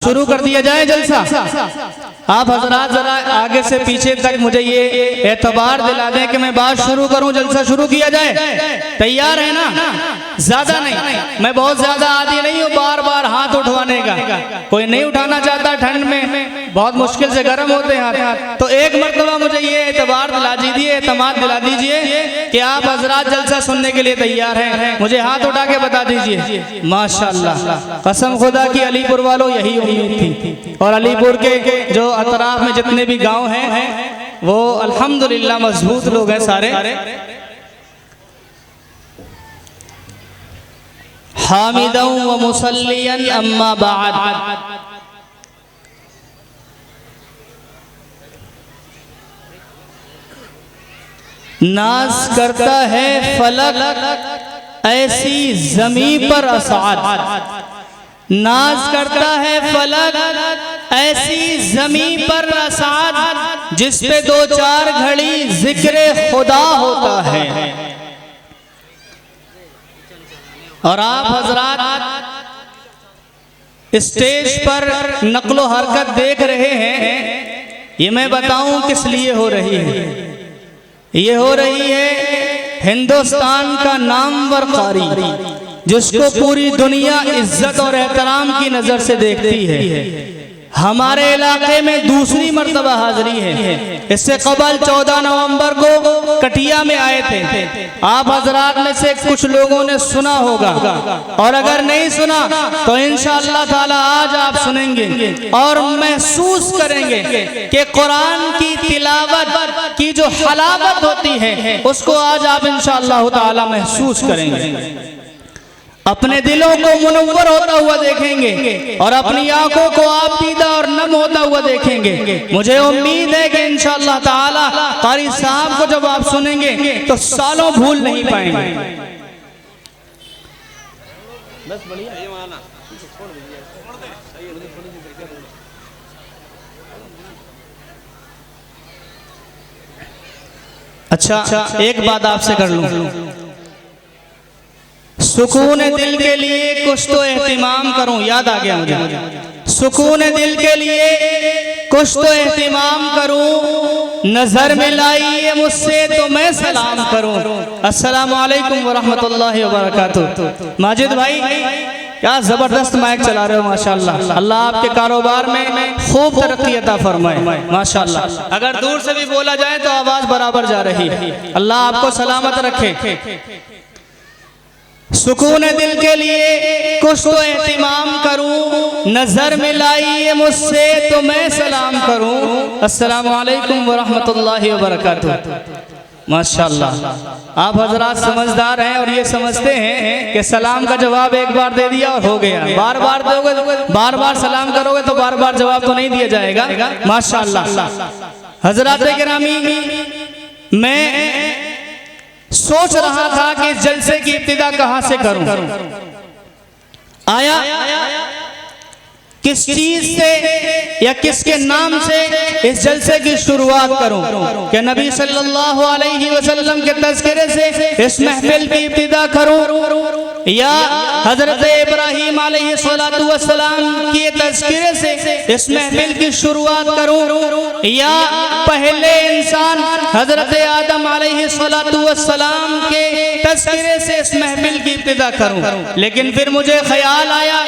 शुरू कर दिया जाए जलसा। आप हजरात जरा आगे से पीछे तक मुझे ये एतबार दिला दें कि मैं बात शुरू करूं, जलसा शुरू किया जाए। तैयार है ना? ज्यादा नहीं, मैं बहुत ज्यादा आदी नहीं हूँ बार बार हाथ उठवाने का। कोई नहीं उठाना चाहता, ठंड में बहुत मुश्किल से गर्म होते हैं हाथ। तो एक मरतबा मुझे ये एतबार दिला दीजिए, एतमाद दिला दीजिए कि आप हजरात जलसा सुनने के लिए तैयार हैं। मुझे हाथ उठा के बता दीजिए। माशाअल्लाह, कसम खुदा की अलीपुर वालों यही उम्मीद थी। और अलीपुर के जो अतराफ में जितने भी गांव हैं वो अल्हम्दुलिल्लाह मजबूत लोग हैं सारे। हामिदन व मुसल्लियन अम्मा बाद। नाज करता है फलक ऐसी जमीन पर असाद। नाज करता है फलक ऐसी जमीन पर असाद, जिस पे दो चार घड़ी जिक्र खुदा होता है। और आप हजरात स्टेज पर नक्लो हरकत देख रहे हैं, ये मैं बताऊं किस लिए हो रही है। ये हो रही है हिंदुस्तान का नामवर कारी, जिसको पूरी दुनिया इज्जत और एहतराम की नजर से देखती है। हमारे इलाके में दूसरी मर्तबा हाजिरी है। इससे कबल 14 नवंबर को कटिया में आए थे। आप हजरात में से कुछ लोगों ने सुना होगा, और अगर नहीं सुना तो इंशाअल्लाह ताला आज आप सुनेंगे और महसूस करेंगे कि कुरान की तिलावत की जो हलावत होती है उसको आज आप इंशाअल्लाह ताला महसूस करेंगे। अपने दिलों को मुनव्वर होता हुआ देखेंगे और अपनी आंखों को आपीदा और नम होता हुआ देखेंगे। मुझे उम्मीद है कि इंशाअल्लाह ताला कारी साहब को जब आप सुनेंगे तो सालों भूल नहीं पाएंगे। बस बढ़िया। अच्छा, एक बात आपसे कर लूं, सुकून दिल के लिए कुछ तो एहतिमाम करूं। याद आ गया मुझे, सुकून दिल के लिए कुछ तो एहतिमाम करूं। नजर मिलाइए मुझसे तो मैं सलाम करूं। अस्सलामु अलैकुम व रहमतुल्लाहि व बरकातुहू। माजिद भाई क्या जबरदस्त माइक चला रहे हो, माशाअल्लाह। अल्लाह आपके कारोबार में खूब तरक्की अता फरमाए, माशाअल्लाह। अगर दूर से भी बोला जाए तो आवाज बराबर जा रही है। अल्लाह आपको सलामत रखे। सुकून दिल के लिए कुछ तो एहतिमाम करूं, नजर मिलाइए मुझसे तो मैं सलाम करूं। अस्सलामु अलैकुम व रहमतुल्लाहि व बरकातुहू। माशाअल्लाह, आप हजरात समझदार हैं और ये समझते हैं कि सलाम का जवाब एक बार दे दिया और हो गया। बार बार दोगे, बार बार सलाम करोगे तो बार बार जवाब तो नहीं दिया जाएगा। माशाअल्लाह। हजरात गिरामी, मैं सोच रहा था कि इस जलसे की इब्तिदा कहां से करूं। आया किस चीज से या किसके नाम से इस जलसे की शुरुआत करूं। क्या नबी सल्लल्लाहु अलैहि वसल्लम के तज़किरे से इस महफिल की इब्तिदा करूं, या हजरत इब्राहीम अलैहिस्सलातु वस्सलाम के तज़किरे से इस महफिल की शुरुआत करूं, या पहले इंसान हजरत आदम अलैहिस्सलातु वस्सलाम के तज़किरे से इस महफिल की इब्तिदा करूं। लेकिन फिर मुझे ख्याल आया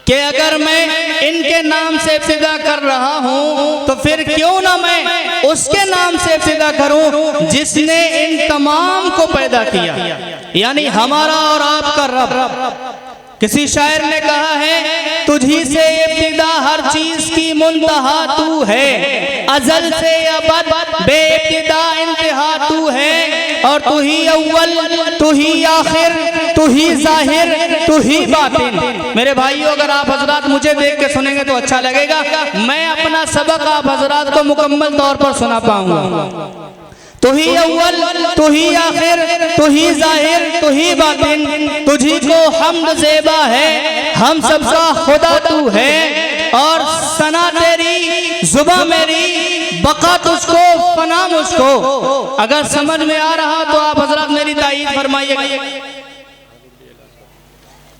कि अगर मैं इनके नाम से इब्तिदा कर रहा हूं तो फिर क्यों ना मैं उसके नाम से इब्तिदा करूं जिसने इन तमाम को पैदा किया, यानी हमारा और आपका रब। किसी शायर ने कहा है, तुझी से इब्तिदा हर चीज की मुंतहा तू है, अजल से अबद बेइब्तिदा इंतहा तू है, और तू ही अव्वल, तू ही आखिर, तू ही जाहिर, तू ही बातिन। मेरे भाइयों, अगर आप हजरात मुझे देख के सुनेंगे तो अच्छा लगेगा। मैं अपना सबक आप हजरात को मुकम्मल तौर पर सुना पाऊंगा। तू ही अव्वल, तू ही आखिर, तू ही जाहिर, तू ही बातिन, तुझी को हम्द ज़ेबा है, हम सबका खुदा तू है, और सना तेरी जुबा मेरी, बका तुझको फना मुझको। अगर समझ में आ रहा तो आप हजरात मेरी ताईद फरमाइए।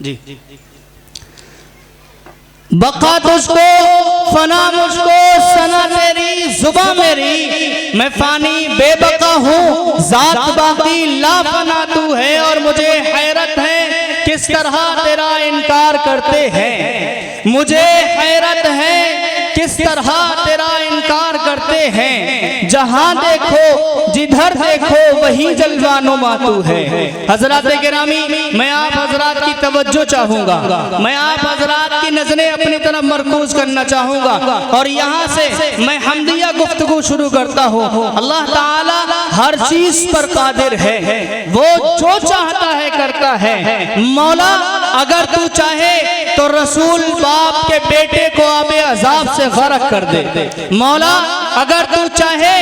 जी बका तुझको, फना मुझको, सना तेरी, जुबा मेरी, मैं फानी बेबका हूँ, जात बाकी ला फना तू है। और मुझे हैरत है किस तरह तेरा इनकार करते हैं, मुझे हैरत है किस तरह तेरा इनकार करते हैं। जहां देखो जिधर देखो वही जलवानुमा तू है। हजरात गिरामी, मैं आप हजरात की तवज्जो चाहूंगा, मैं आप हजरात की नजरें अपनी तरफ मरकूज करना चाहूंगा और यहाँ से मैं हमदिया गुफ्तगू शुरू करता हूँ। अल्लाह ताला हर चीज पर कादिर है, वो जो चाहता है करता है। मौला अगर तू चाहे तो रसूल बाप के बेटे को आबे अजाब से गरक कर दे। मौला अगर तू चाहे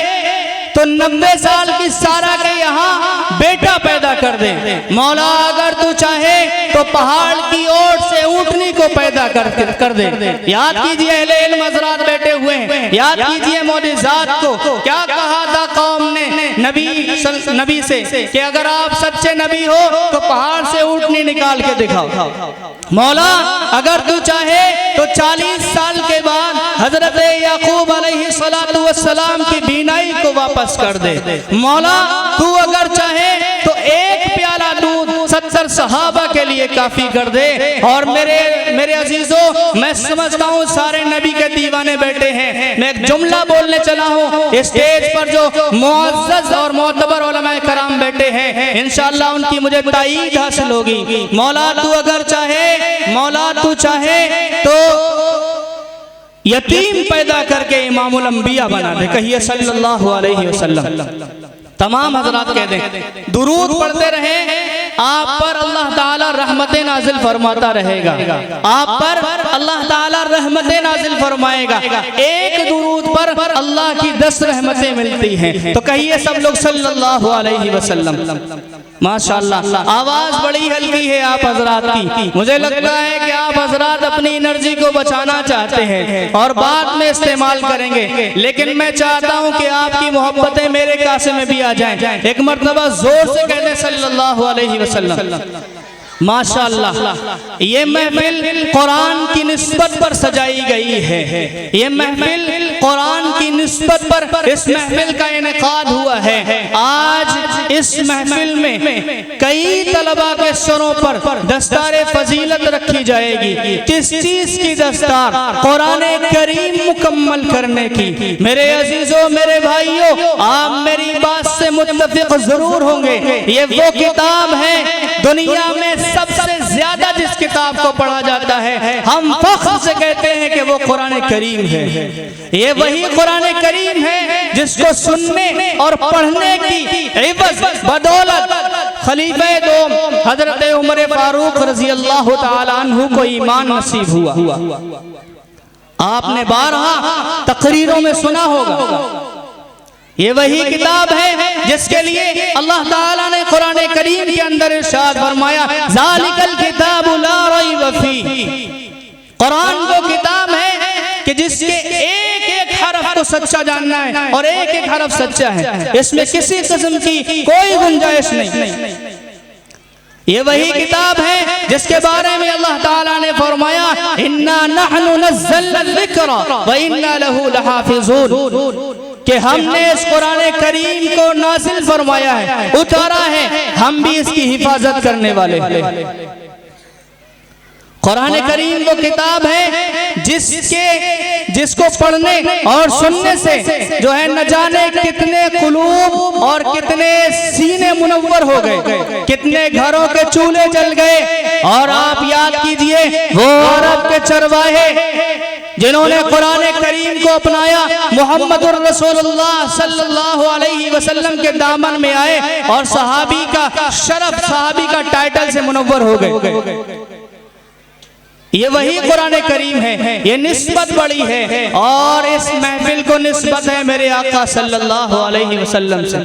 तो 90 साल की सारा के यहाँ बेटा पैदा कर दे। मौला अगर तू चाहे तो पहाड़ की ओर से ऊंटनी को पैदा कर दे। याद कीजिए अहले इल्म हज़रात बैठे हुए हैं, याद कीजिए मौजिज़ात को। क्या कहा था कौम ने नबी से कि अगर आप सच्चे नबी हो तो पहाड़ से ऊंटनी निकाल के दिखाओ। मौला अगर तू चाहे तो 40 साल के बाद हजरत याकूब अलैहिस्सलातु वस्सलाम की बीनाई को वापस कर दे। मौला तू अगर चाहे तो एक प्याला दूध 70 सहाबा के लिए काफी कर दे। और मेरे अजीजों, मैं समझता हूँ सारे नबी के दीवाने बैठे हैं। मैं एक जुमला बोलने चला हूँ, स्टेज पर जो मुअज़्ज़ज़ और मोतबर उलमाए कराम बैठे हैं, इंशाअल्लाह उनकी मुझे ताईद हासिल होगी। मौला तू अगर चाहे, मौला तू चाहे तो यतीम पैदा करके इमामुल अंबिया बना दे। कहिए सल्लल्लाहु अलैहि वसल्लम। तमाम हजरात कह दें दुरूद पढ़ते रहे, आप पर अल्लाह ताला रहमतें नाजिल फरमाता रहेगा, आप पर अल्लाह ताला रहमतें नाजिल फरमाएगा। एक दुरूद पर अल्लाह की 10 रहमतें मिलती हैं। तो कहिए सब लोग सल्लल्लाहु अलैहि वसल्लम। माशाअल्लाह, आवाज बड़ी हल्की है आप हजरात की। मुझे लगता है कि आप हजरात अपनी एनर्जी को बचाना चाहते हैं और बाद में इस्तेमाल करेंगे, लेकिन मैं चाहता हूं कि आपकी मोहब्बतें मेरे कासे में भी आ जाएं। एक मर्तबा जोर से कहते सल्लल्लाहु अलैहि वसल्लम। माशाअल्लाह, ये महफिल कुरान की निस्बत पर सजाई गई है। ये महफिल कुरान की निस्बत पर इस महफिल का इनेकाद हुआ है। आज इस महफिल में कई तलबा के सरों पर दस्तारे फजीलत रखी जाएगी। किस चीज की दस्तार? कुरान करीम मुकम्मल करने की। मेरे अजीजों, मेरे भाइयों, आप मेरी बात से मुत्तफिक जरूर होंगे। ये वो किताब है दुनिया में सबसे ज्यादा जिस किताब को पढ़ा जाता है, हम फख्र से कहते हैं कि वो कुरान करीम है। ये वही कुरान करीम है जिसको सुनने और पढ़ने की इवज़ बदौलत खलीफे दो हजरत उमर फारूक रजी अल्लाह तआला अन्हु को ईमान नसीब हुआ। आपने बारहा तकरीरों में सुना होगा। ये वही किताब है जिसके लिए अल्लाह ताला ने कुरान करीम के अंदर इरशाद फरमाया, ज़ालिकल किताबु ला रैब फीह। कुरान वो किताब है कि जिसके एक एक हरफ को सच्चा जानना है और एक एक हरफ सच्चा है, इसमें किसी किस्म की कोई गुंजाइश नहीं। ये वही किताब है जिसके बारे में अल्लाह ताला ने फरमाया, इन्ना नहनु नज़्ज़लना ज़िक्रा व इन्ना लहू लहाफ़िज़ून, कि हमने इस कुरान करीम को नाज़िल फरमाया है, उतारा है, हम भी इसकी हिफाजत करने वाले। कुरान करीम वो किताब है जिसको पढ़ने और सुनने से जो है न जाने कितने कुलूब और कितने सीने मुनव्वर हो गए, कितने घरों के चूल्हे जल गए। और आप याद कीजिए वो अरब के चरवाहे जिन्होंने कुरान करीम को अपनाया, मुहम्मदुर रसूलुल्लाह सल्लल्लाहु अलैहि वसल्लम के दामन में आए और सहाबी का शरफ, सहाबी का टाइटल से मुनव्वर हो गए। ये वही कुरान करीम है। ये निस्बत बड़ी है और इस महफिल को निस्बत है मेरे आका सल्लल्लाहु अलैहि वसल्लम से।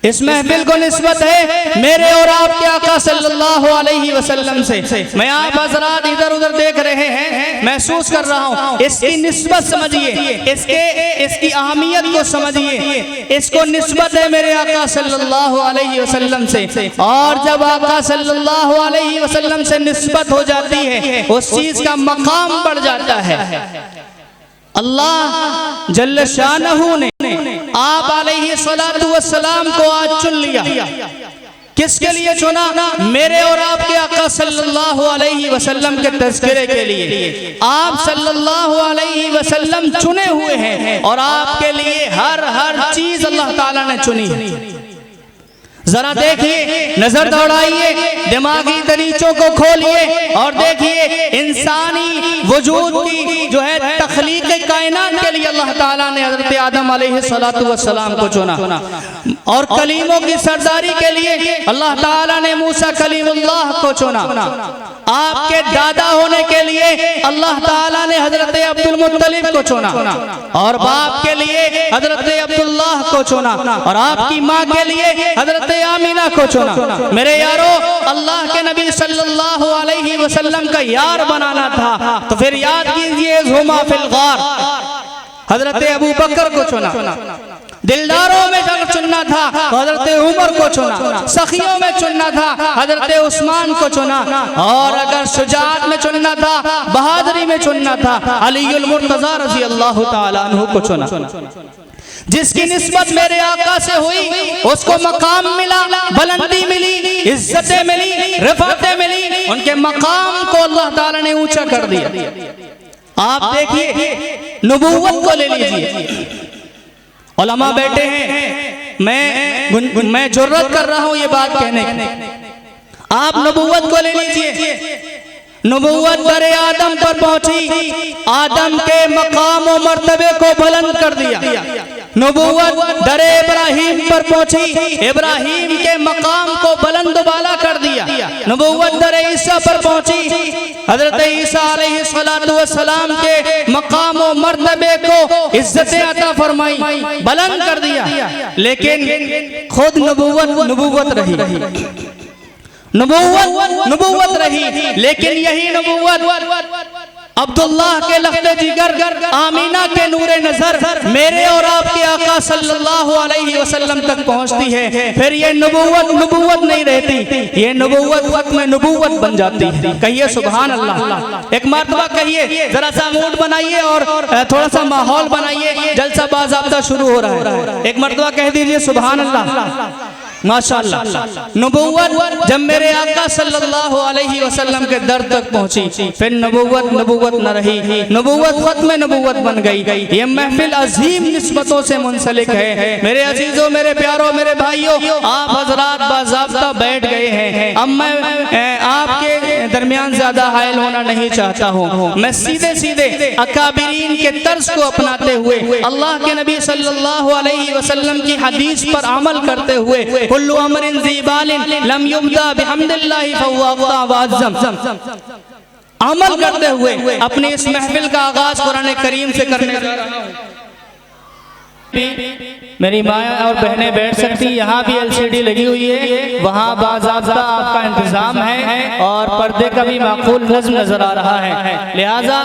इस महफिल को निस्बत है मेरे और आपके आका सल्लल्लाहु अलैहि वसल्लम से। मैं आप हजरात इधर उधर देख रहे हैं, महसूस कर रहा हूँ, इसकी निस्बत समझिए, इसकी अहमियत को समझिए। इसको निस्बत है मेरे आका सल्लल्लाहु अलैहि वसल्लम से, और जब आका सल्लल्लाहु अलैहि वसल्लम से निस्बत हो जाती है उस चीज का मकाम बढ़ जाता है। अल्लाह जल्ल शानहू ने आप अलैहि सलातु वस्सलाम को आज चुन लिया। किसके लिए चुना? मेरे और आपके आका सल्लल्लाहु अलैहि वसल्लम के तज़किरे के लिए। आप सल्लल्लाहु अलैहि वसल्लम चुने हुए हैं और आपके लिए हर चीज अल्लाह ताला ने चुनी। जरा देखिए, नजर दौड़ाइए, दिमागी दरीचों को खोलिए और देखिए इंसानी वजूद की जो है तख्लीक कायनात के लिए अल्लाह ताला ने हजरत आदम अलैहिस्सलातु वस्सलाम को चुना, और कलीमों की सरदारी के लिए अल्लाह ताला ने मूसा कलीमुल्लाह को चुना। आपके दादा होने के लिए अल्लाह ताला ने हजरत अब्दुल मुत्तलिब को चुना, और बाप के लिए हजरत अब्दुल्लाह को चुना, और आपकी माँ के लिए हजरत आमीना को चुना। मेरे यारो, अल्लाह के नबी सल्लल्लाहु अलैहि वसल्लम का यार बनाना था तो फिर याद कीजिए हुमा फिल गार, हजरत अबू बकर को चुना। दिलदारों में जब चुनना था तो हजरत उमर को चुना, सखियों में चुनना था हजरत उस्मान को चुना, और अगर शुजाअत में चुनना था, बहादुरी में चुनना था, अलीउल मुर्तज़ा रज़ी अल्लाह ताला अन्हु को चुना। जिसकी निस्बत मेरे आका से हुई उसको मकाम मिला, बुलंदी मिली, इज्जतें मिली, रिफ़ातें मिली, उनके मकाम को अल्लाह ताला ने ऊंचा कर दिया। आप देखिए, नबूवत को ले लीजिए, उलमा बैठे हैं, मैं जुर्रत कर रहा हूं ये बात कहने की। आप नबूवत को ले लीजिए। नबूवत दरे आदम पर पहुंची, आदम के मकाम और मर्तबे को बुलंद कर दिया। नबूवत दरे इब्राहिम पर पहुंची, इब्राहिम के मकाम को बुलंद बाला कर दिया। नबूवत दरे ईसा पर पहुंची, हजरत ईसा अलैहिस्सलातु वस्सलाम के मकाम और मर्तबे को इज्जतें अता फरमाई, बुलंद कर दिया। लेकिन खुद नबूवत रही, नबूवत रही, लेकिन यही नबूवत अब्दुल्लाह के लख्ते जिगर, आमीना के नूरे नजर मेरे और आपके आका सल्लल्लाहु अलैहि वसल्लम तक पहुंचती है। फिर ये नबूवत नहीं रहती, ये नबूवत वक्त में नबूवत बन जाती है। कहिए सुभान अल्लाह। एक मर्तबा कहिए, जरा सा मूड बनाइए और थोड़ा सा माहौल बनाइए, जलसा बाज़ाब्ता शुरू हो रहा है। एक मर्तबा कह दीजिए सुभान अल्लाह, माशाअल्लाह। नबूवत जब मेरे आका सल्लल्लाहु अलैहि वसल्लम के दर तक पहुंची, फिर नबूवत न रही, नबूवत खत्म नबूवत बन गई। ये महफिल अजीम निस्बतों से मुंसलिक है। मेरे अजीजों, मेरे प्यारों, मेरे भाइयों, आप हजरात बाज़ाब्ता बैठ गए हैं। अब मैं आपके दरमियान ज्यादा हायल होना नहीं चाहता हूँ। मैं सीधे सीधे अकाबिरीन के तर्ज को अपनाते हुए, अल्लाह के नबी सल्लल्लाहु अलैहि वसल्लम की हदीस पर अमल करते हुए, कुल्लु अमरिन ज़ीबालिन लम युब्दा बिहम्दिल्लाहि फहुवा अग़्ता व अज़्ज़म, अमल करते हुए अपनी इस महफिल का आगाज कुरान करीम से करने जा रहा हूँ। मेरी माँ और बहनें बैठ सकती, यहाँ भी LCD लगी हुई है, वहाँ बाज़ाब्ता आपका इंतजाम है और पर्दे का भी माकूल नज़्म नजर आ रहा है। लिहाजा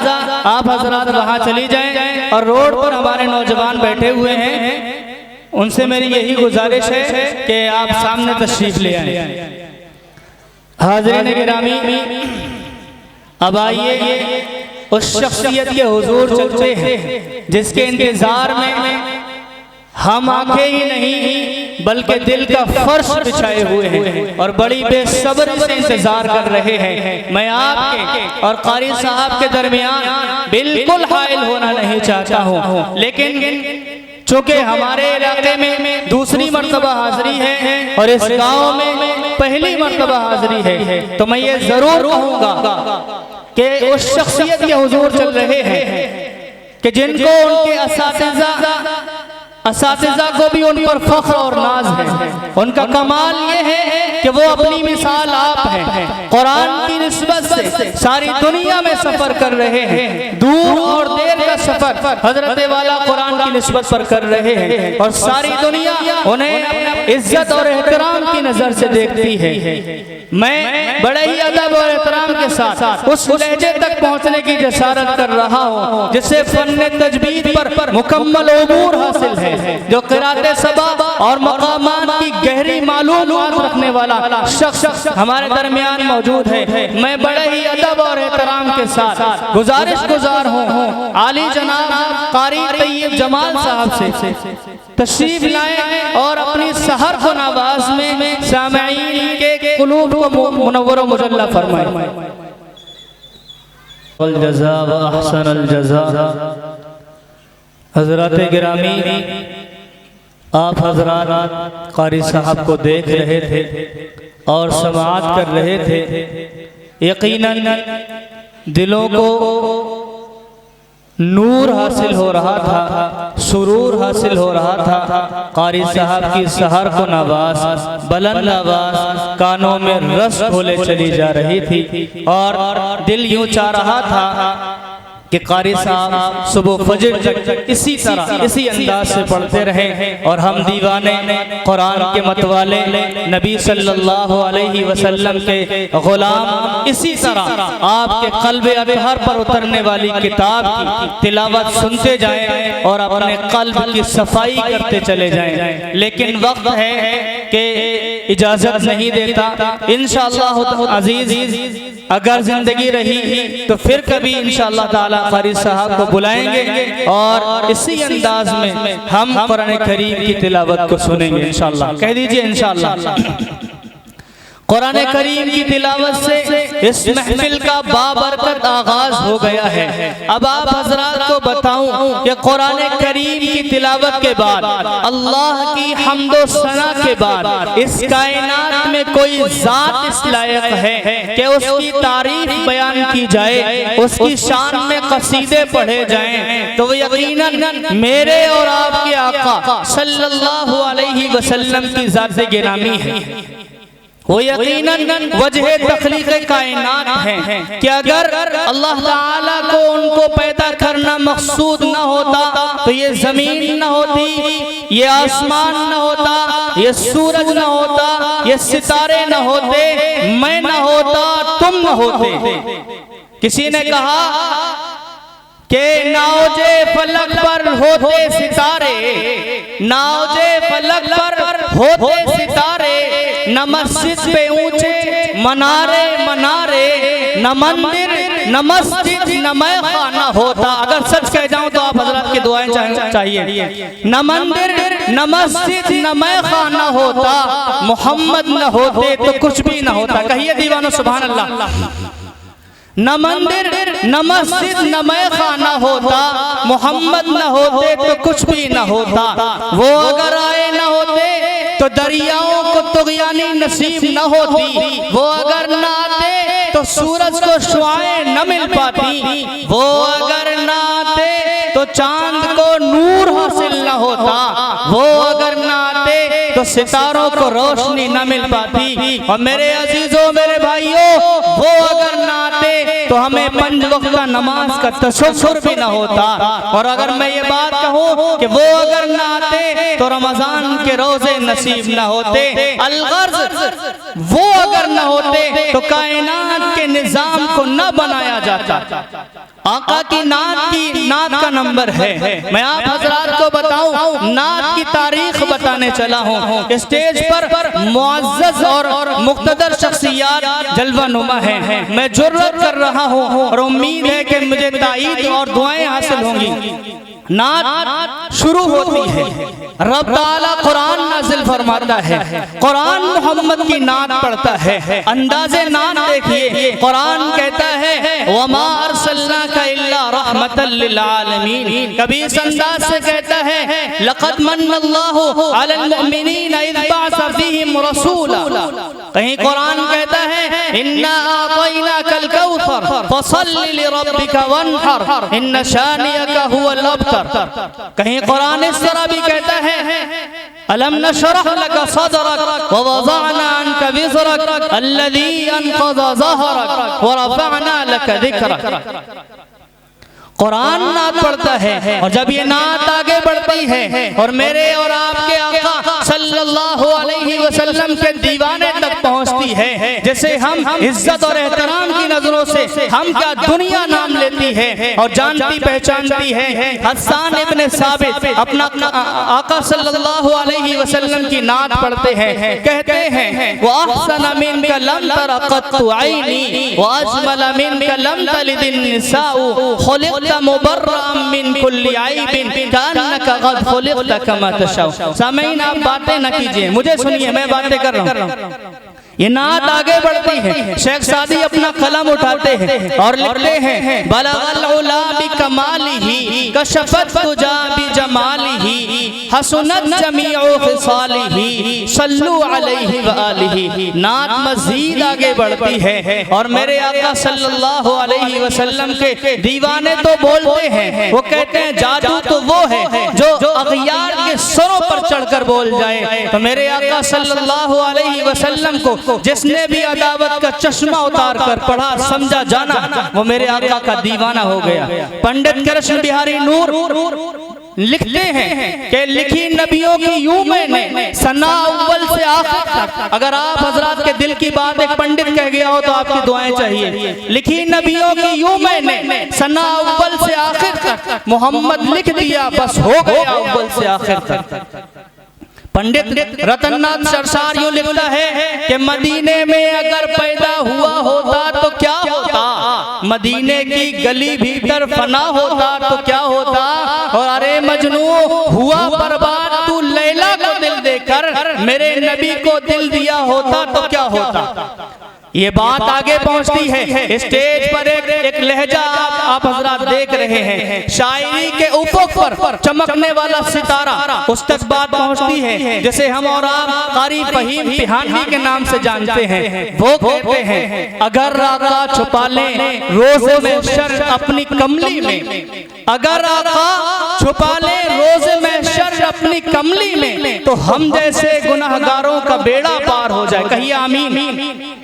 आप हजरात वहाँ चली जाएं, और रोड पर हमारे नौजवान बैठे हुए हैं, उनसे मेरी यही गुजारिश है कि आप सामने तशरीफ ले आए। हाज़रीन गिरामी, अब आइए उस शख्सियत के हुजूर चलते हैं जिसके इंतजार में हम आंखें ही नहीं बल्कि दिल का फर्श बिछाए हुए हैं और बड़ी बेसब्री से इंतजार कर रहे हैं। मैं आपके और कारी साहब के दरमियान बिल्कुल हाइल होना नहीं चाहता हूँ, लेकिन चूँकि हमारे इलाके में दूसरी मर्तबा हाजिरी है और इस गांव में पहली मर्तबा हाजिरी है, तो मैं ये जरूर कहूँगा कि उस शख्सियत के हुजूर चल रहे हैं कि जिनको उनके असातिज़ा को भी उन पर फख्र और नाज है। उनका कमाल ये है कि वो अपनी मिसाल आप हैं। कुरान की निस्बत से सारी दुनिया में सफर कर रहे हैं, दूर और देर का सफर। हजरत वाला कुरान की निस्बत पर कर रहे हैं और सारी दुनिया उन्हें इज्जत और एहतराम की नजर से देखती है। मैं बड़े ही अदब और एहतराम के साथ उस लहजे तक पहुंचने की जसारत कर रहा हूं जिससे फन्ने तजवीद पर मुकम्मल उबूर हासिल है, जो क़िराअत सबा और मकामात की गहरी मालूमात रखने वाला शख्स हमारे दरमियान मौजूद है। मैं बड़े ही अदब और एहतराम के साथ गुजारिश गुजार हूँ आली जनाब कारी तैयब जमाल साहब से तशरीफ लाएं और अपनी सहर को नवाज में सामईन के कुलूब को मुनव्वर व मुजल्ला फरमाएं। अल जज़ा व अहसन अल जज़ा। हज़रात गिरामी, आप हज़रात कारी साहब को देख रहे थे और समाअत कर रहे थे। यकीनन दिलों को नूर हासिल हो रहा था, सुरूर हासिल हो रहा था। कारी साहब की सहर को नवाज बुलंद आवाज कानों में रस घोले चली जा रही थी और दिल यूं चाह रहा था कि कारी साहब सुबह फजर तक इसी तरह इसी अंदाज से पढ़ते रहें और हम दीवाने कुरान के मतवाले नबी सल्लल्लाहु अलैहि वसल्लम के गुलाम इसी तरह आपके क़ल्ब अतहर पर उतरने वाली किताब की तिलावत सुनते जाएं और अपने क़ल्ब की सफाई करते चले जाएं। लेकिन वक्त है कि इजाज़त नहीं देता। इंशाअल्लाह अज़ीज़ अगर जिंदगी रही तो फिर कभी इंशाअल्लाह ताला कारी साहब को बुलाएंगे और इसी अंदाज में हम कुरान करीम की तिलावत को सुनेंगे इंशाअल्लाह। कह दीजिए इंशाअल्लाह। कुरान करीम की तिलावत से इस महफिल का बाबरकत आगाज हो गया है। अब आप हजरात को बताऊं कि कुरान करीम की तिलावत के बाद अल्लाह की हम्दो सना के बाद इस कायनात में कोई जात इस लायक है कि उसकी तारीफ बयान की जाए, उसकी शान में कसीदे पढ़े जाएं, तो वो यकीनन मेरे और आपके आका सल्लल्लाहु अलैहि वसल्लम की ज़ात गिरामी है। वो यकीनन वजह तख्लीक़ कायनात है कि अगर अल्लाह ताला को उनको पैदा करना मकसूद न होता तो ये जमीन न होती, ये आसमान न होता, ये सूरज न होता, ये सितारे न होते, मैं न होता, तुम न होते। किसी ने कहा के नाउजे फलक पर होते सितारे, नाउजे फलक पर होते सितारे, न मस्जिद पे ऊंचे मनारे मनारे, न मंदिर न मस्जिद न मैं खाना होता। अगर सच कह जाऊं तो आप हजरत की दुआएं चाहिए। न मंदिर न मस्जिद न मैं खाना होता, मोहम्मद न होते तो कुछ भी न होता। कहिए दीवानो सुभान अल्लाह। न मंदिर न मस्जिद न मैं खाना होता, मोहम्मद न होते तो कुछ भी न होता। वो अगर आए न होते तो दरियाओं को तुग़यानी नसीब न होती, वो अगर न आते तो सूरज को शुआएं न मिल पाती, वो अगर न आते तो चांद को नूर हासिल न होता, वो अगर न आते तो सितारों को रोशनी न मिल पाती। और मेरे अजीजों मेरे भाइयों, वो अगर न आते तो हमें 5 वक्त का नमाज का तसव्वुर भी न होता। और अगर मैं ये बात कहूँ कि वो अगर न आते तो रमजान के रोजे नसीब न होते, अलगर्ज वो अगर न होते तो कायनात के निजाम को न बनाया जाता। आका की नात का नंबर है। मैं आप हजरात को बताऊं, नात की तारीख बताने चला हूँ। स्टेज पर मुअज़्ज़ज़ और मुक़्तदर शख्सियत जलवा नुमा है। मैं जुर्रत कर रहा हूँ और उम्मीद है कि मुझे ताईद और दुआएं हासिल होंगी। नात शुरू होती है, रब ताला कुरान नाज़िल फरमाता है, कुरान मोहम्मद की नात पढ़ता है। अंदाज़े नात देखिए, कुरान कहता है वमा अरसलनाका इल्ला रहमतल लिल आलमीन। कभी इस अंदाज से कहता है लक़द मन्नल्लाहु अलल मुमिनीन इज़ बअसा फ़ीहिम रसूला। कहीं कुरान कहता है इन्ना आतैनाकल कौसर फसल्लि लिरब्बिका वन्हर इन्न शानियका हुवल अबतर। कहीं कुरान इस तरह भी कहता है अलम नशरह लका सदरक व वज़अना अन्का विज़रक अल्लज़ी अनक़ज़ ज़हरक व रफ़अना लका ज़िक्रक। कुरान नात पढ़ता है। और जब ये नात आगे बढ़ती है और मेरे और आपके आका सल्लल्लाहु अलैहि वसल्लम के दीवाने तक पहुंचती है, जैसे हम इज्जत और एहतराम की नजरों से हम क्या दुनिया नाम लेती है और जानती पहचानती है। हसन इब्न साबित अपना आका सल्लल्लाहु अलैहि वसल्लम की नात पढ़ते हैं, कहते हैं व अहसन मिनका लम तरा क़त्तु ऐनी व अजमल मिनका लम तलिदिन निसाउ खुलिक़त मुबर्रअन मिन कुल्ली ऐबिन कान्नका क़द खुलिक़त कमा तशाउ। सामीन आप बातें न कीजिए, मुझे सुनिए, मैं बातें कर रहा हूँ। ये नात आगे बढ़ती है। शेख सादी अपना कलम उठाते हैं और लिखते हैं बलगल उला बिकमालिही कशफत तुजा बिजमालिही हसनत जमीउ खिसालिही सल्लु अलैहि व आलिही। नात मजीद आगे बढ़ती है और मेरे आका सल्लल्लाहु अलैहि वसल्लम के दीवाने तो बोलते हैं, वो कहते हैं जादू तो वो है जो अगयार के सरों पर चढ़कर बोल जाए। तो मेरे आका सल्लल्लाहु अलैहि वसल्लम को जिसने भी अदावत का चश्मा उतार कर पढ़ा समझा जाना, वो मेरे आका का दीवाना हो गया। पंडित कृष्ण बिहारी नूर लिखते हैं कि लिखी नबियों की यूं मैंने सना अव्वल से आखिर तक। अगर आप हजरात के दिल की बात एक पंडित कह गया हो तो आपकी दुआएं चाहिए। लिखी नबियों की यूं मैंने सना अव्वल से आखिर तक, मोहम्मद लिख दिया बस हो गया अव्वल से आखिर तक। पंडित रतननाथ सरसार यूं लिखता है कि मदीने में अगर पैदा हुआ होता तो क्या होता, मदीने की गली भीतर फना होता तो क्या होता, और अरे मजनू हुआ बर्बाद तू लैला को दिल देकर, मेरे नबी को दिल दिया होता तो क्या होता। ये बात आगे पहुंचती है। स्टेज पर एक लहजा आप हजरात देख रहे हैं, शायरी के उफक पर चमकने वाला सितारा, उस तक बात पहुंचती है जैसे हम और आप कारी फहीम पिहानी के नाम से जानते हैं। वो कहते हैं अगर आका छुपा ले रोज़े में शर अपनी कमली में, अगर आका छुपा ले रोज़े में शर अपनी कमली में, तो हम जैसे गुनाहगारों का बेड़ा पार हो जाए। कहिए आमीन।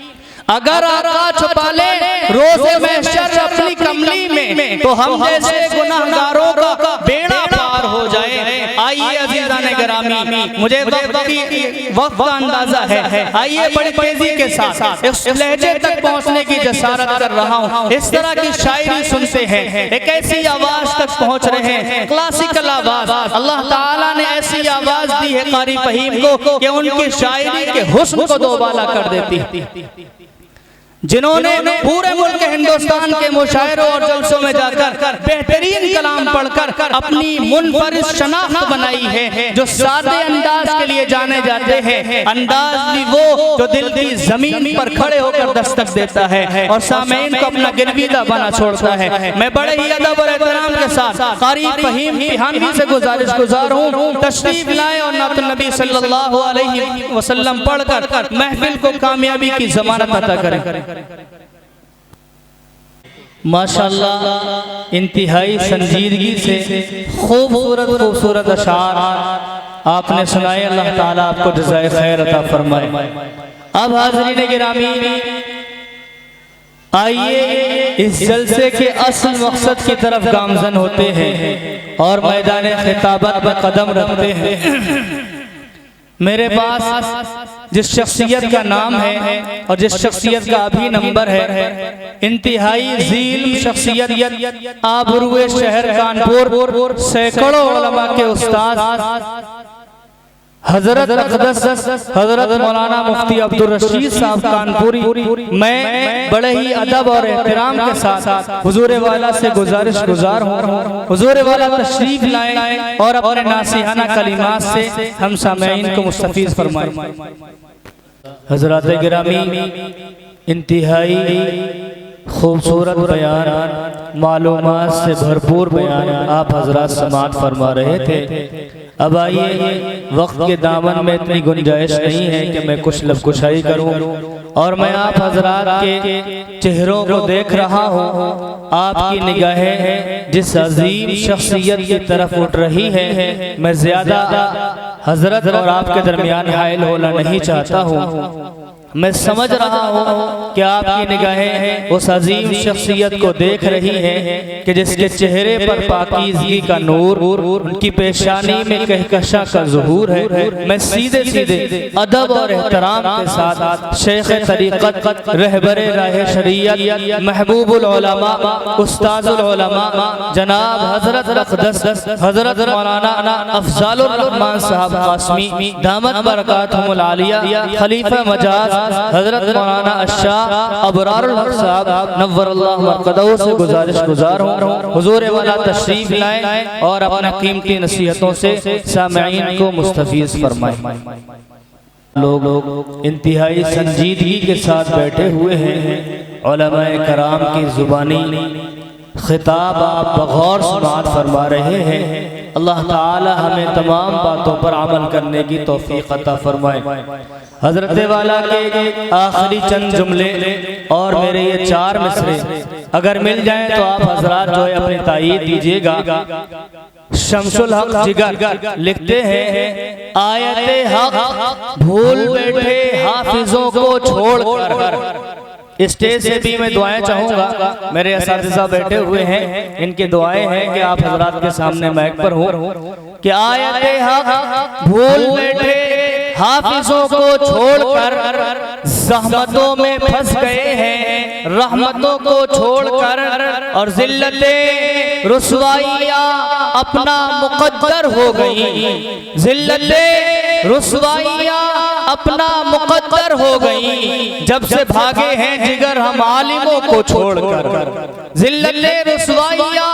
अगर आका छुपा ले रोज़े में शर अपनी कमली में, तो हम जैसे गुनाहगारों का बेड़ा पार हो जाए। आइए अज़ीज़ान गिरामी, मुझे वक्त का अंदाजा है, आइए बड़ी तेजी के साथ इस लहजे तक पहुंचने की जसारत कर रहा हूं। इस तरह की शायरी सुनते हैं, एक ऐसी आवाज तक पहुंच रहे हैं, क्लासिकल आवाज। अल्लाह ताला ने ऐसी आवाज दी है कारी फहीम को कि उनकी शायरी के हुस्न को दोबाला कर देती। जिन्होंने पूरे मुल्क हिंदुस्तान के मुशायरों और जलसों में जाकर बेहतरीन कलाम पढ़कर अपनी मुनफरिद शनाख्त बनाई है, जो सादे अंदाज के लिए जाने जाते हैं। अंदाज भी वो जो दिल की जमीन पर खड़े होकर दस्तक देता है और सामीन को अपना गिरविदा बना छोड़ता है। मैं बड़े ही अदब और एहतराम के साथ कारी फहीम पिहानी से गुजारिश गुजार हूँ, तशरीफ लाएं और नात नबी सल्लल्लाहु अलैहि वसल्लम पढ़कर महफिल को कामयाबी की जमानत अता करें। माशाअल्लाह इंतहाई संजीदगी से खूबसूरत अशार आपने सुनाए। अल्लाह ताला आपको जज़ाए खैर अता फरमाए। अब हाज़रीन गिरामी, आइए इस जलसे के असल मकसद की तरफ गामजन होते हैं और मैदान खिताबत में कदम रखते हैं। मेरे पास जिस शख्सियत का नाम है और जिस शख्सियत का अभी नंबर है, इंतहाई ज़ील शख्सियत, आबरूए शहर कानपुर, सैकड़ों उलमा के उस्ताद हजरत अक़दस हजरत मौलाना मुफ्ती अब्दुल रशीद साहब कानपुरी, मैं बड़े ही अदब और एहतराम के साथ हुजूर वाला से गुजारिश गुजार हूँ, हुजूर वाला तशरीफ लाएं और अपने नासिहाना कलिमात से हम सामीन को मुस्तफ़ीज़ फरमाएं। हज़रात गिरामी, इंतहाई खूबसूरत बयान, मालूमात से भरपूर बयान आप हजरात समात फरमा रहे थे। अब आइए, वक्त के दामन में इतनी गुंजाइश नहीं है कि मैं कुछ लफ्ज़ करूं, और मैं आप हजरात के चेहरों को देख रहा हूं। आपकी निगाहें जिस अजीम शख्सियत की तरफ उठ रही है, मैं ज़्यादा हजरत और आपके दरमियान हाइल होना नहीं चाहता हूं। मैं समझ रहा हूँ कि आपकी निगाहें उस अजीम शख्सियत को देख रही हैं कि जिसके चेहरे पर पाकीज़गी का नूर, उनकी पेशानी में कहकशा का ज़ुहूर है। मैं सीधे सीधे अदब और एहतराम के साथ शेख तरीक़त, रहबरे राह शरीयत, महबूबुल उलमा, उस्ताजुल उलमा जनाब हज़रत अक़दस हज़रत मौलाना अफ़ज़ालुर रहमान साहब क़ासमी दामत बरकातहुमुल आलिया, खलीफा मजाज हज़रत मौलाना अशाह अबरारुल हक़ साहब नव्वरल्लाहु मरक़दहू से गुज़ार हूँ हुज़ूर वाला तशरीफ़ लाएं और अपना कीमती नसीहतों से सामईन को मुस्तफ़ीज़ फरमाएं। लोग इंतहाई संजीदगी के साथ बैठे हुए हैं। उलमाए कराम की ज़ुबानी खिताब आप बग़ौर समाअत फरमा रहे हैं। अल्लाह ताला हमें तमाम बातों पर अमल करने की तौफीक अता फरमाए। हज़रत वाला के आखिरी चंद जुमले और मेरे ये 4 मिसरे अगर मिल जाएं तो आप हजरात जो है अपनी तायीद दीजिएगा। शमसुल हक जिगर लिखते हैं, आयते हक भूल बैठे हाफिजों को छोड़कर। स्टेज से भी मैं दुआएं चाहूंगा, मेरे असातिज़ा बैठे हुए हैं, इनके दुआएं हैं कि आप हजरात के सामने माइक पर हो कि आयते हक भूल बैठे हाफिजों को छोड़कर ज़हमतों में फंस गए हैं, रहमतों को छोड़कर, और ज़िल्लते रुसवाइयाँ अपना मुक़द्दर हो गई। ज़िल्लते रुसवाइयाँ अपना मुक़द्दर हो गई जब से भागे हैं जिगर हम आलिमों को छोड़कर। ज़िल्लते रुसवाइयाँ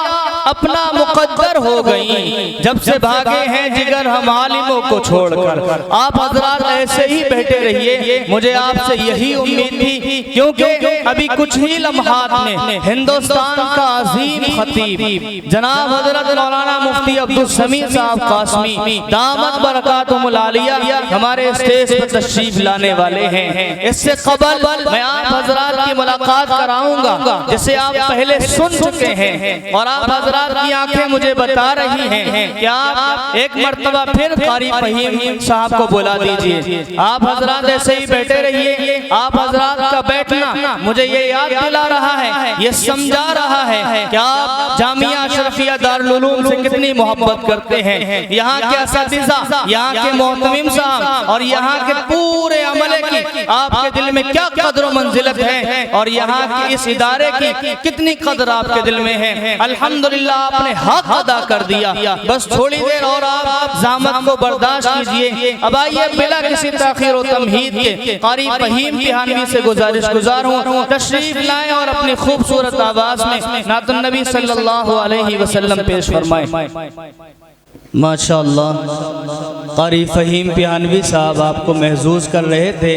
अपना मुक़द्दर हो गई जब से भागे हैं जिगर हम आलिमों को छोड़कर। आप हजरात ऐसे ही बैठे रहिए, मुझे आपसे यही उम्मीद थी, क्योंकि अभी कुछ ही लम्हात में हिंदुस्तान का अजीम खतीब जनाब हजरत मौलाना मुफ्ती अब्दुल समीर साहब क़ासमी दामत बरकातहुमुल आलिया हमारे स्टेज पर तशरीफ लाने वाले हैं। इससे कबल मैं आप हजरात की मुलाकात कराऊंगा जिसे आप पहले सुन चुके हैं, और आप हजरात की आंखें मुझे बता रही हैं कि आप एक मर्तबा फिर कारी फहीम साहब को बुला दीजिए। आप हजरात ऐसे ही बैठे रहिए। आप हजरात का बैठना मुझे ये याद दिला रहा है, ये समझा रहा है कि आप जामिया अशरफिया दारुल उलूम से कितनी मोहब्बत करते हैं। यहाँ के असातिज़ा, यहाँ के मोहतमिम साहब और यहाँ के पूरे अमले की आपके दिल में क्या कदर मंजिलत है, और यहाँ के इस इदारे की कितनी कदर आपके दिल में है। अल्हम्दुलिल्लाह आपने हक अदा कर दिया। बस थोड़ी देर और आप ज़हमत को बर्दाश्त कीजिए। अब आइए बिला किसी ताख़ीर और तमहीद के कारी फहीम पिहानवी से गुज़ार हूँ तशरीफ लाएं और अपनी खूबसूरत आवाज़ में नातुन नबी सल्लल्लाहु अलैहि वसल्लम पेश फरमाएं। माशाअल्लाह कारी फ़हीम पिहानवी साहब आपको महसूस कर रहे थे।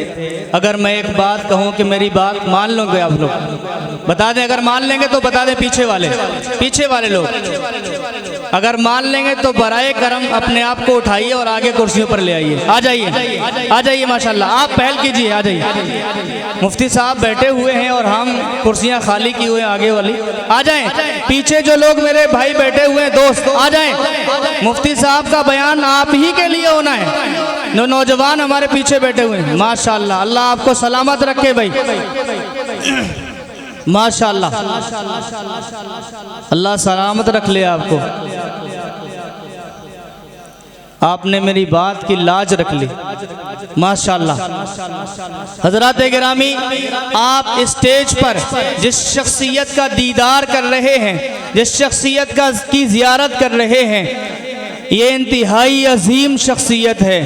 अगर मैं एक बात कहूँ कि मेरी बात मान लोगे आप लोग, बता दें। अगर मान लेंगे तो बता दें, पीछे वाले लोग अगर मान लेंगे तो बराए करम अपने आप को उठाइए और आगे कुर्सियों पर ले आइए। आ जाइए माशाअल्लाह, आप पहल कीजिए, आ जाइए। मुफ्ती साहब बैठे हुए हैं और हम कुर्सियां खाली की हुए आगे वाली। आ जाएं, पीछे जो लोग मेरे भाई बैठे हुए हैं दोस्त, आ जाएं। मुफ्ती साहब का बयान आप ही के लिए होना है। नौजवान हमारे पीछे बैठे हुए हैं माशाअल्लाह, अल्लाह आपको सलामत रखे भाई, माशाअल्लाह अल्लाह सलामत रख ले आपको। आपने मेरी बात की लाज रख ली माशाअल्लाह। हजरात गिरामी, आप स्टेज पर जिस शख्सियत का दीदार कर रहे हैं, जिस शख्सियत की ज़ियारत कर रहे हैं, ये इंतहाई अजीम शख्सियत है।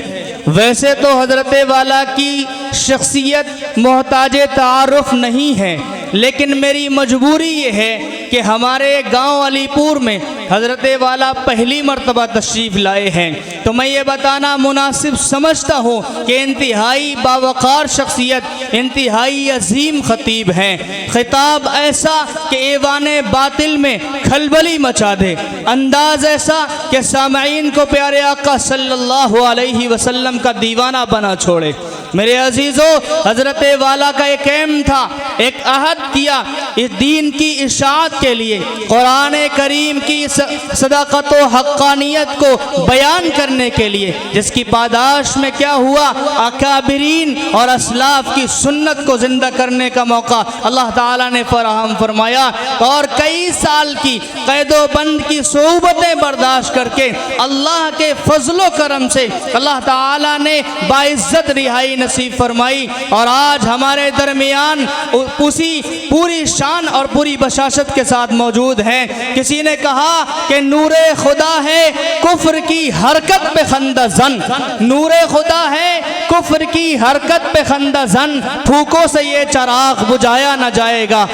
वैसे तो हजरत वाला की शख्सियत मोहताज तारुफ नहीं है, लेकिन मेरी मजबूरी ये है कि हमारे गांव अलीपुर में हजरत वाला पहली मर्तबा तशरीफ़ लाए हैं, तो मैं ये बताना मुनासिब समझता हूँ कि इंतहाई बावक़ार शख्सियत, इंतहाई अजीम ख़तीब हैं। ख़िताब ऐसा कि ऐवाने बातिल में खलबली मचा दे, अंदाज़ ऐसा कि सामईन को प्यारे आका सल्लल्लाहु अलैहि वसल्लम का दीवाना बना छोड़े। मेरे अजीज़ों, हज़रत वाला का एक एम था, एक अहद किया इस दीन की इशाअत के लिए, कुरान करीम की सदाकत व हक़ानियत को बयान करने के लिए, जिसकी पादाश में क्या हुआ, अकाबिरीन और असलाफ की सुन्नत को ज़िंदा करने का मौका अल्लाह ताला ने फराहम फरमाया। और कई साल की कैदो बंद की सोबतें बर्दाश्त करके अल्लाह के फजलो करम से अल्लाह ताला ने बाइज्जत रिहाई नसीब फरमाई। और आज हमारे दरमियान उसी पूरी शान और पूरी बशाशत के साथ मौजूद हैं। किसी ने कहा कि नूरे खुदा है कुफ्र की हरकत पे खंदा जन, नूरे खुदा है कुफ्र की हरकत पे खंदा जन, फूकों से ये चराग बुझाया न जाएगा।